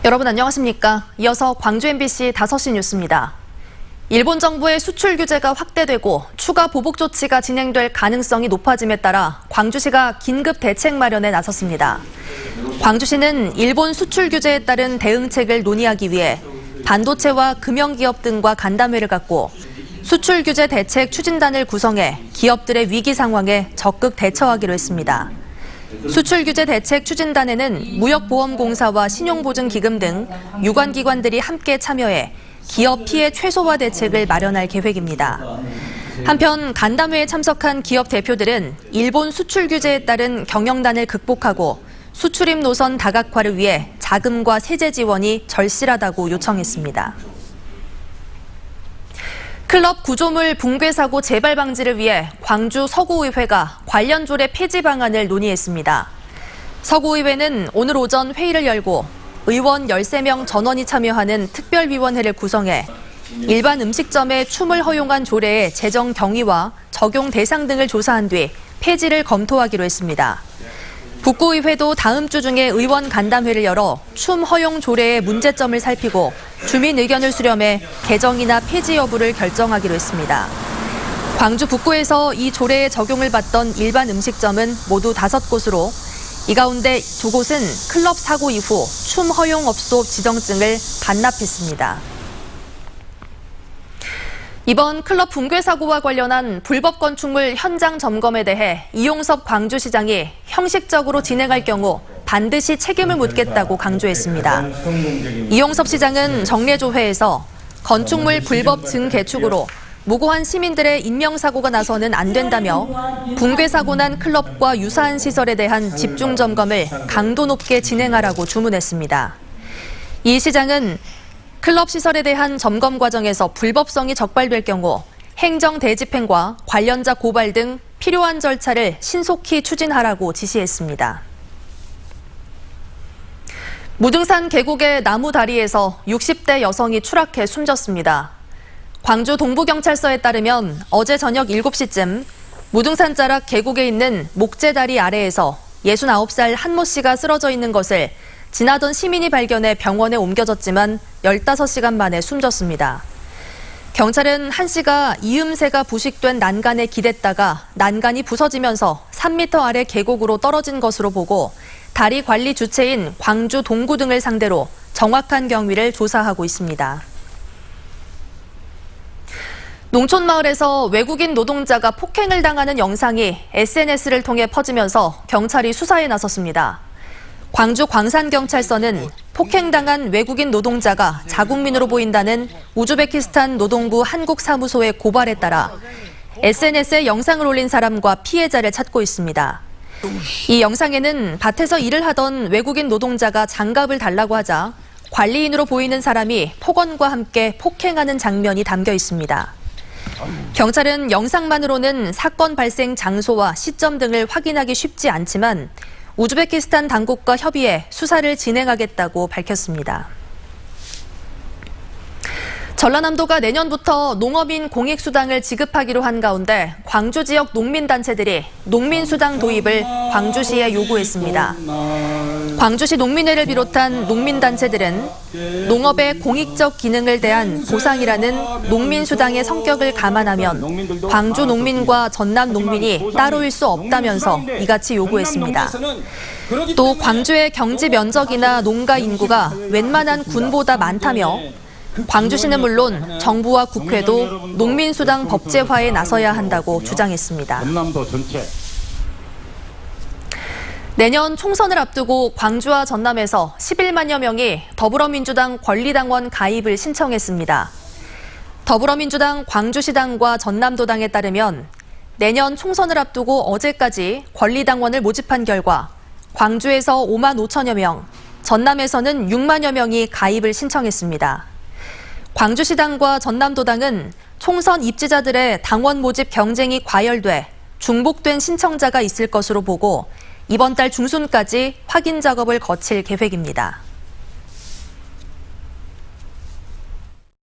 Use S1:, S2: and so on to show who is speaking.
S1: 여러분 안녕하십니까? 이어서 광주 MBC 5시 뉴스입니다. 일본 정부의 수출 규제가 확대되고 추가 보복 조치가 진행될 가능성이 높아짐에 따라 광주시가 긴급 대책 마련에 나섰습니다. 광주시는 일본 수출 규제에 따른 대응책을 논의하기 위해 반도체와 금융기업 등과 간담회를 갖고 수출 규제 대책 추진단을 구성해 기업들의 위기 상황에 적극 대처하기로 했습니다. 수출 규제 대책 추진단에는 무역보험공사와 신용보증기금 등 유관기관들이 함께 참여해 기업 피해 최소화 대책을 마련할 계획입니다. 한편 간담회에 참석한 기업 대표들은 일본 수출 규제에 따른 경영난을 극복하고 수출입 노선 다각화를 위해 자금과 세제 지원이 절실하다고 요청했습니다. 클럽 구조물 붕괴 사고 재발 방지를 위해 광주 서구의회가 관련 조례 폐지 방안을 논의했습니다. 서구의회는 오늘 오전 회의를 열고 의원 13명 전원이 참여하는 특별위원회를 구성해 일반 음식점에 춤을 허용한 조례의 제정 경위와 적용 대상 등을 조사한 뒤 폐지를 검토하기로 했습니다. 북구의회도 다음 주 중에 의원 간담회를 열어 춤 허용 조례의 문제점을 살피고 주민 의견을 수렴해 개정이나 폐지 여부를 결정하기로 했습니다. 광주 북구에서 이 조례의 적용을 받던 일반 음식점은 모두 5곳으로 이 가운데 2곳은 클럽 사고 이후 춤 허용 업소 지정증을 반납했습니다. 이번 클럽 붕괴 사고와 관련한 불법 건축물 현장 점검에 대해 이용섭 광주시장이 형식적으로 진행할 경우 반드시 책임을 묻겠다고 강조했습니다. 이용섭 시장은 정례조회에서 건축물 불법 증개축으로 무고한 시민들의 인명사고가 나서는 안 된다며 붕괴 사고 난 클럽과 유사한 시설에 대한 집중 점검을 강도 높게 진행하라고 주문했습니다. 이 시장은 클럽 시설에 대한 점검 과정에서 불법성이 적발될 경우 행정 대집행과 관련자 고발 등 필요한 절차를 신속히 추진하라고 지시했습니다. 무등산 계곡의 나무 다리에서 60대 여성이 추락해 숨졌습니다. 광주 동부경찰서에 따르면 어제 저녁 7시쯤 무등산 자락 계곡에 있는 목재다리 아래에서 69살 한모 씨가 쓰러져 있는 것을 지나던 시민이 발견해 병원에 옮겨졌지만 15시간 만에 숨졌습니다. 경찰은 한 씨가 이음새가 부식된 난간에 기댔다가 난간이 부서지면서 3m 아래 계곡으로 떨어진 것으로 보고 다리 관리 주체인 광주 동구 등을 상대로 정확한 경위를 조사하고 있습니다. 농촌마을에서 외국인 노동자가 폭행을 당하는 영상이 SNS를 통해 퍼지면서 경찰이 수사에 나섰습니다. 광주 광산경찰서는 폭행당한 외국인 노동자가 자국민으로 보인다는 우즈베키스탄 노동부 한국사무소의 고발에 따라 SNS에 영상을 올린 사람과 피해자를 찾고 있습니다. 이 영상에는 밭에서 일을 하던 외국인 노동자가 장갑을 달라고 하자 관리인으로 보이는 사람이 폭언과 함께 폭행하는 장면이 담겨 있습니다. 경찰은 영상만으로는 사건 발생 장소와 시점 등을 확인하기 쉽지 않지만 우즈베키스탄 당국과 협의해 수사를 진행하겠다고 밝혔습니다. 전라남도가 내년부터 농업인 공익수당을 지급하기로 한 가운데 광주 지역 농민단체들이 농민수당 도입을 광주시에 요구했습니다. 광주시 농민회를 비롯한 농민단체들은 농업의 공익적 기능을 대한 보상이라는 농민수당의 성격을 감안하면 광주 농민과 전남 농민이 따로일 수 없다면서 이같이 요구했습니다. 또 광주의 경지 면적이나 농가 인구가 웬만한 군보다 많다며 광주시는 물론 정부와 국회도 농민수당 법제화에 나서야 한다고 주장했습니다. 내년 총선을 앞두고 광주와 전남에서 11만여 명이 더불어민주당 권리당원 가입을 신청했습니다. 더불어민주당 광주시당과 전남도당에 따르면 내년 총선을 앞두고 어제까지 권리당원을 모집한 결과 광주에서 5만 5천여 명, 전남에서는 6만여 명이 가입을 신청했습니다. 광주시당과 전남도당은 총선 입지자들의 당원 모집 경쟁이 과열돼 중복된 신청자가 있을 것으로 보고 이번 달 중순까지 확인 작업을 거칠 계획입니다.